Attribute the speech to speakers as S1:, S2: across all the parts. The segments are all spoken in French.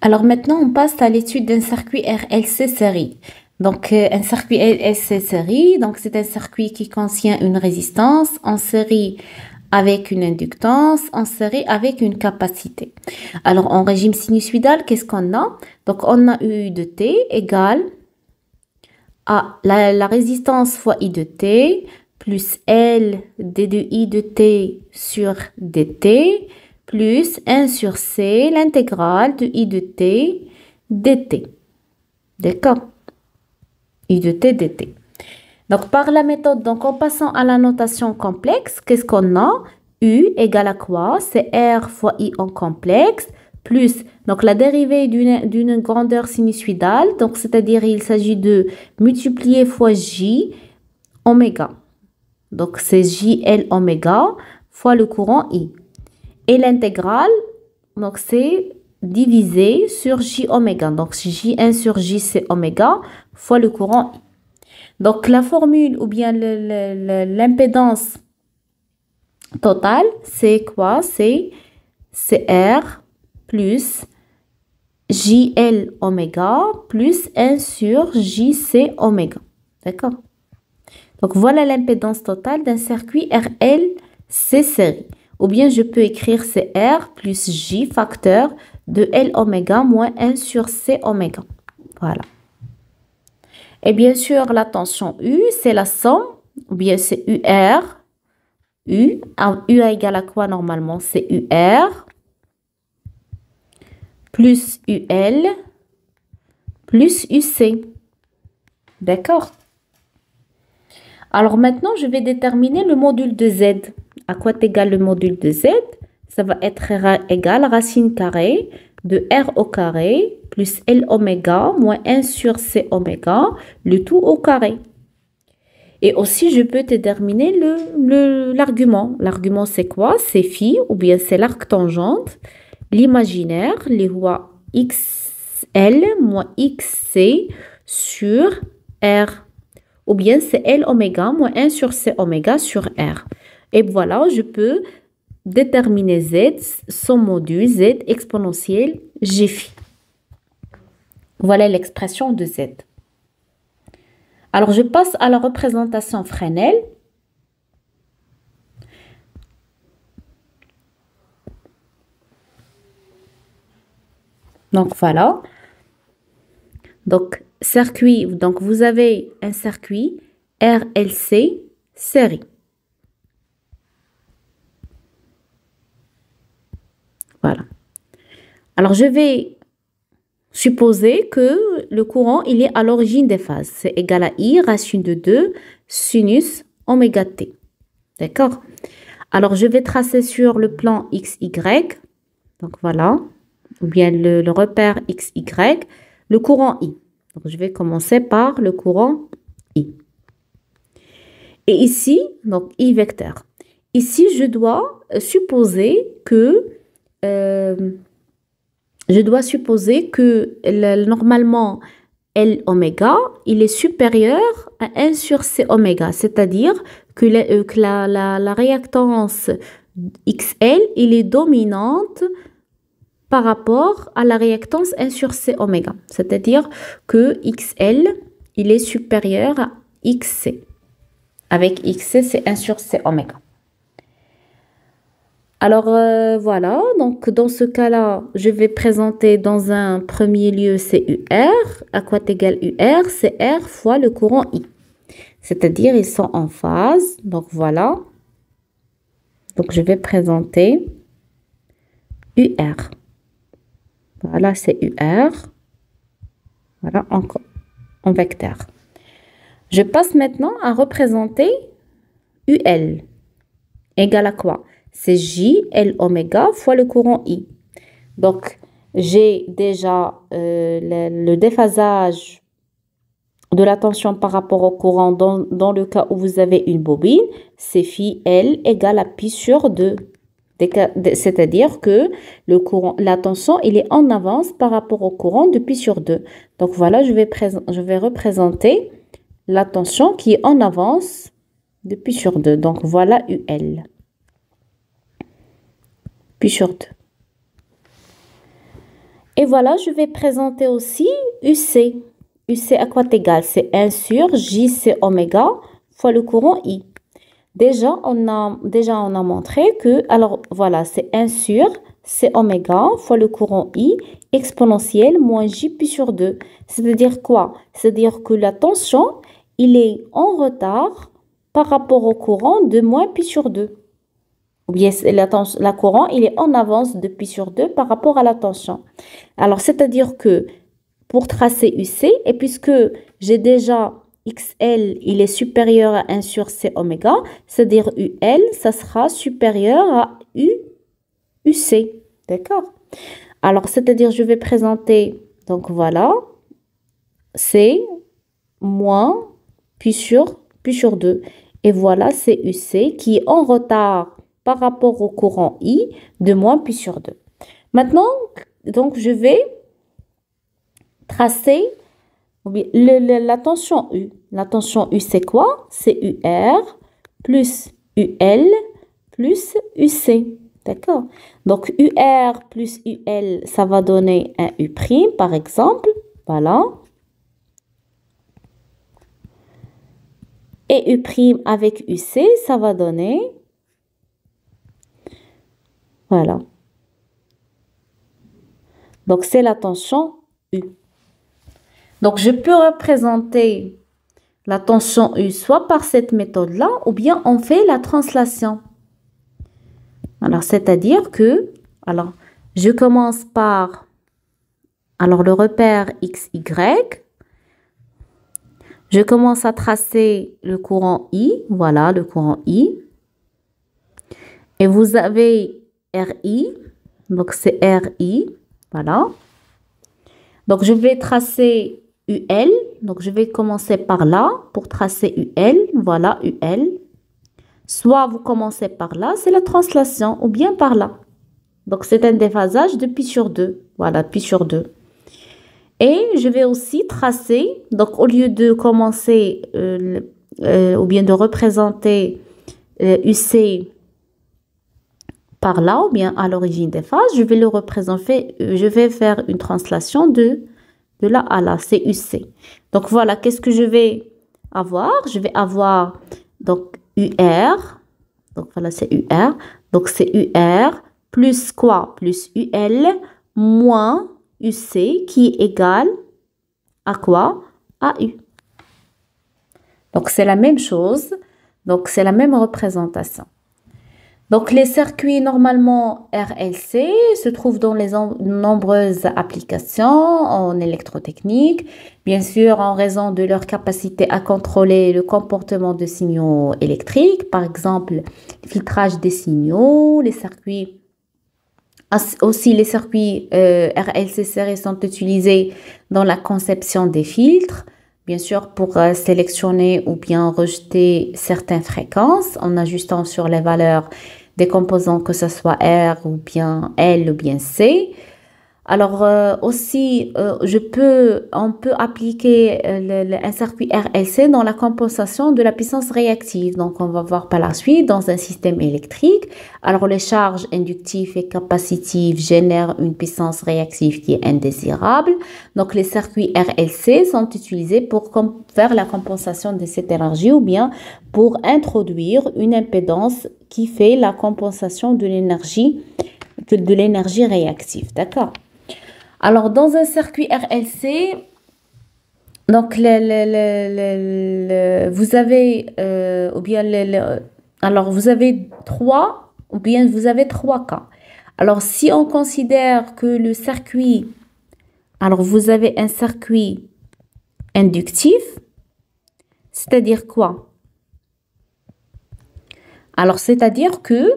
S1: Alors maintenant, on passe à l'étude d'un circuit RLC série. Donc, un circuit RLC série, donc c'est un circuit qui contient une résistance en série avec une inductance, en série avec une capacité. Alors, en régime sinusoïdal, qu'est-ce qu'on a? Donc, on a U de T égale à la résistance fois I de T plus L d de I de T sur dt plus 1 sur C, l'intégrale de I de T dt. D'accord? I de T dt. Donc, par la méthode, donc en passant à la notation complexe, qu'est-ce qu'on a? U égale à quoi? C'est R fois I en complexe, plus, donc la dérivée d'une grandeur sinusoïdale, donc c'est-à-dire il s'agit de multiplier fois J oméga. Donc, c'est JL oméga fois le courant I. Et l'intégrale, donc c'est divisé sur J oméga. Donc, J1 sur J, c'est oméga fois le courant I. Donc, la formule ou bien l'impédance totale, c'est quoi? C'est R plus JL oméga plus 1 sur JC oméga. D'accord? Donc, voilà l'impédance totale d'un circuit RLC série. Ou bien, je peux écrire CR plus J facteur de L oméga moins 1 sur C oméga. Voilà. Et bien sûr, la tension U, c'est la somme, ou bien c'est UR. U égale à quoi normalement? C'est UR plus UL plus UC. D'accord? Alors maintenant, je vais déterminer le module de Z. À quoi est égal le module de Z? Ça va être égal à racine carrée de R au carré plus L oméga moins 1 sur C oméga, le tout au carré. Et aussi, je peux déterminer l'argument. L'argument, c'est quoi? C'est phi, ou bien c'est l'arc tangente. L'imaginaire, les voies XL moins XC sur R. Ou bien c'est L oméga moins 1 sur C oméga sur R. Et voilà, je peux déterminer Z, son module, Z exponentielle G phi. Voilà l'expression de Z. Alors, je passe à la représentation Fresnel. Donc, voilà. Donc, circuit, donc vous avez un circuit RLC série. Voilà. Alors, je vais supposer que le courant, il est à l'origine des phases. C'est égal à I, racine de 2, sinus oméga t. D'accord? Alors, je vais tracer sur le plan XY. Donc, voilà. Ou bien le repère XY, le courant I. Donc, je vais commencer par le courant I. Et ici, donc I vecteur. Ici, je dois supposer que normalement, L oméga, il est supérieur à 1 sur C oméga. C'est-à-dire que la réactance XL, il est dominante par rapport à la réactance 1 sur C oméga. C'est-à-dire que XL, il est supérieur à XC. Avec XC, c'est 1 sur C oméga. Alors, voilà. Donc, dans ce cas-là, je vais présenter dans un premier lieu, c'est UR. À quoi est égal UR? C'est R fois le courant I. C'est-à-dire, ils sont en phase. Donc, voilà. Donc, je vais présenter UR. Voilà, c'est UR. Voilà, en vecteur. Je passe maintenant à représenter UL. Égal à quoi? C'est J, L oméga fois le courant I. Donc, j'ai déjà le déphasage de la tension par rapport au courant dans le cas où vous avez une bobine. C'est phi L égale à pi sur 2. C'est-à-dire que la tension, il est en avance par rapport au courant de pi sur 2. Donc, voilà, je vais représenter la tension qui est en avance de pi sur 2. Donc, voilà UL. Pi sur 2. Et voilà, je vais présenter aussi UC. UC à quoi égal? C'est 1 sur JC oméga fois le courant I. Déjà, on a montré que, alors voilà, c'est 1 sur C oméga fois le courant I exponentielle moins J pi sur 2. C'est-à-dire quoi? C'est-à-dire que la tension, il est en retard par rapport au courant de moins pi sur 2. Ou bien la courant, il est en avance de pi sur 2 par rapport à la tension. Alors, c'est-à-dire que pour tracer UC, et puisque j'ai déjà XL, il est supérieur à 1 sur C oméga, c'est-à-dire UL, ça sera supérieur à UC. D'accord? Alors, c'est-à-dire, je vais présenter, donc voilà, C moins pi sur 2. Et voilà, c'est UC qui est en retard par rapport au courant I de moins pi sur 2. Maintenant, donc, je vais tracer la tension U. La tension U, c'est quoi? C'est UR plus UL plus UC. D'accord? Donc, UR plus UL, ça va donner un U', par exemple. Voilà. Et U' avec UC, ça va donner... Voilà. Donc, c'est la tension U. Donc, je peux représenter la tension U soit par cette méthode-là, ou bien on fait la translation. Alors, c'est-à-dire que, alors, je commence par, alors, le repère XY. Je commence à tracer le courant I. Voilà, le courant I. Et vous avez RI. Donc, c'est RI. Voilà. Donc, je vais tracer UL. Donc, je vais commencer par là pour tracer UL. Voilà, UL. Soit vous commencez par là, c'est la translation, ou bien par là. Donc, c'est un déphasage de pi sur 2. Voilà, pi sur 2. Et je vais aussi tracer, donc au lieu de commencer ou bien de représenter UC par là, ou bien à l'origine des phases, je vais le représenter, je vais faire une translation de là à là, c'est UC. Donc voilà, qu'est-ce que je vais avoir? Je vais avoir donc UR, donc voilà, c'est UR, donc c'est UR plus quoi? Plus UL moins UC qui est égal à quoi? À U. Donc, c'est la même chose. Donc, c'est la même représentation. Donc, les circuits normalement RLC se trouvent dans les nombreuses applications en électrotechnique. Bien sûr, en raison de leur capacité à contrôler le comportement de signaux électriques. Par exemple, le filtrage des signaux, les circuits... Aussi, les circuits RLC serrés sont utilisés dans la conception des filtres, bien sûr pour sélectionner ou bien rejeter certaines fréquences en ajustant sur les valeurs des composants, que ce soit R ou bien L ou bien C. Alors aussi, on peut appliquer un circuit RLC dans la compensation de la puissance réactive. Donc, on va voir par la suite dans un système électrique. Alors, les charges inductives et capacitives génèrent une puissance réactive qui est indésirable. Donc, les circuits RLC sont utilisés pour faire la compensation de cette énergie ou bien pour introduire une impédance qui fait la compensation de l'énergie réactive. D'accord? Alors, dans un circuit RLC, donc vous avez vous avez trois cas. Alors, si on considère que le circuit, alors vous avez un circuit inductif, c'est-à-dire quoi? Alors, c'est-à-dire que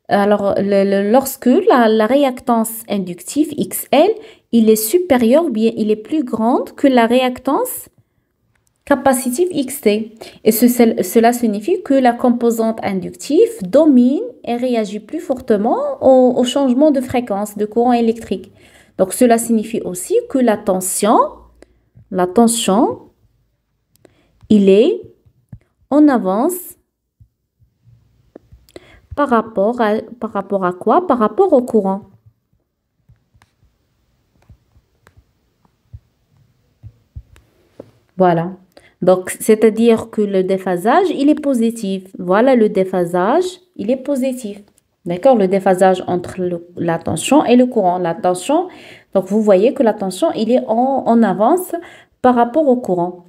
S1: lorsque la réactance inductive XL, il est supérieur ou bien il est plus grande que la réactance capacitive XT. Et cela signifie que la composante inductive domine et réagit plus fortement au changement de fréquence de courant électrique. Donc, cela signifie aussi que la tension, il est en avance par rapport à quoi? Par rapport au courant. Voilà. Donc, c'est-à-dire que le déphasage, il est positif. Voilà, le déphasage, il est positif. D'accord? Le déphasage entre la tension et le courant. La tension, donc vous voyez que la tension, il est en avance par rapport au courant.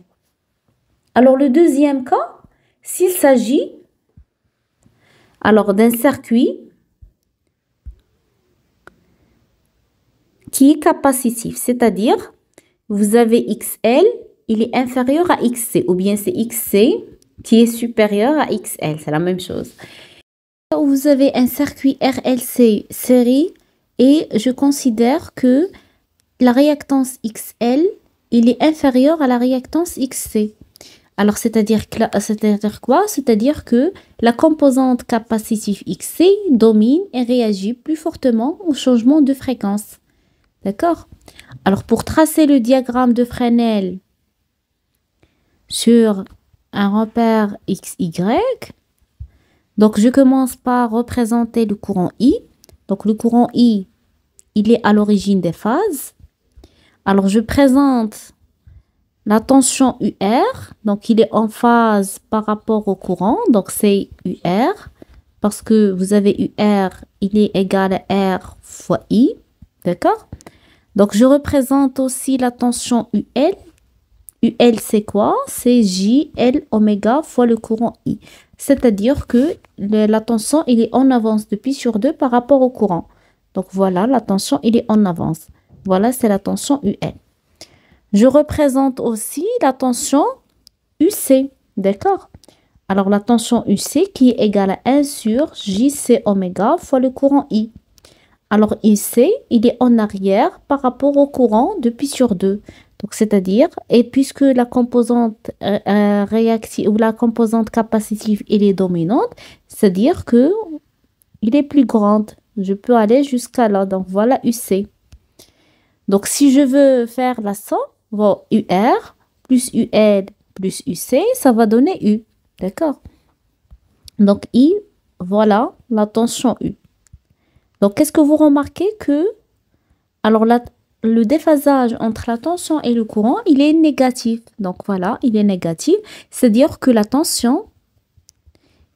S1: Alors, le deuxième cas, s'il s'agit alors d'un circuit qui est capacitif, c'est-à-dire vous avez XL, il est inférieur à XC, ou bien c'est XC qui est supérieur à XL, c'est la même chose. Vous avez un circuit RLC série et je considère que la réactance XL, il est inférieur à la réactance XC. Alors, c'est-à-dire quoi? C'est-à-dire que la composante capacitive XC domine et réagit plus fortement au changement de fréquence. D'accord? Alors, pour tracer le diagramme de Fresnel sur un repère XY, donc je commence par représenter le courant I. Donc, le courant I, il est à l'origine des phases. Alors, je présente la tension UR, donc il est en phase par rapport au courant, donc c'est UR, parce que vous avez UR, il est égal à R fois I, d'accord? Donc je représente aussi la tension UL. UL c'est quoi? C'est JL oméga fois le courant I. C'est-à-dire que la tension, il est en avance de pi sur 2 par rapport au courant. Donc voilà, la tension, il est en avance. Voilà, c'est la tension UL. Je représente aussi la tension UC, d'accord? Alors, la tension UC qui est égale à 1 sur JC oméga fois le courant I. Alors, UC, il est en arrière par rapport au courant de pi sur 2. Donc, c'est-à-dire, et puisque la composante réactive ou la composante capacitive, elle est dominante, c'est-à-dire que il est plus grande. Je peux aller jusqu'à là. Donc, voilà UC. Donc, si je veux faire la somme, bon, UR plus UL plus UC, ça va donner U. D'accord? Donc, I, voilà la tension U. Donc, qu'est-ce que vous remarquez que, alors, le déphasage entre la tension et le courant, il est négatif. Donc, voilà, il est négatif. C'est-à-dire que la tension,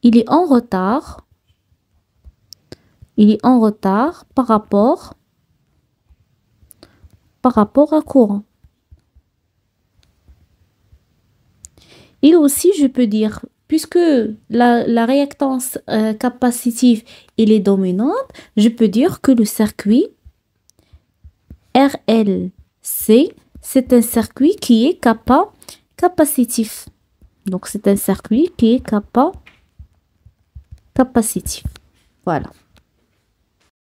S1: il est en retard. Il est en retard par rapport à courant. Et aussi, je peux dire, puisque la réactance capacitive elle est dominante, je peux dire que le circuit RLC, c'est un circuit qui est capacitif. Donc, c'est un circuit qui est capacitif. Voilà.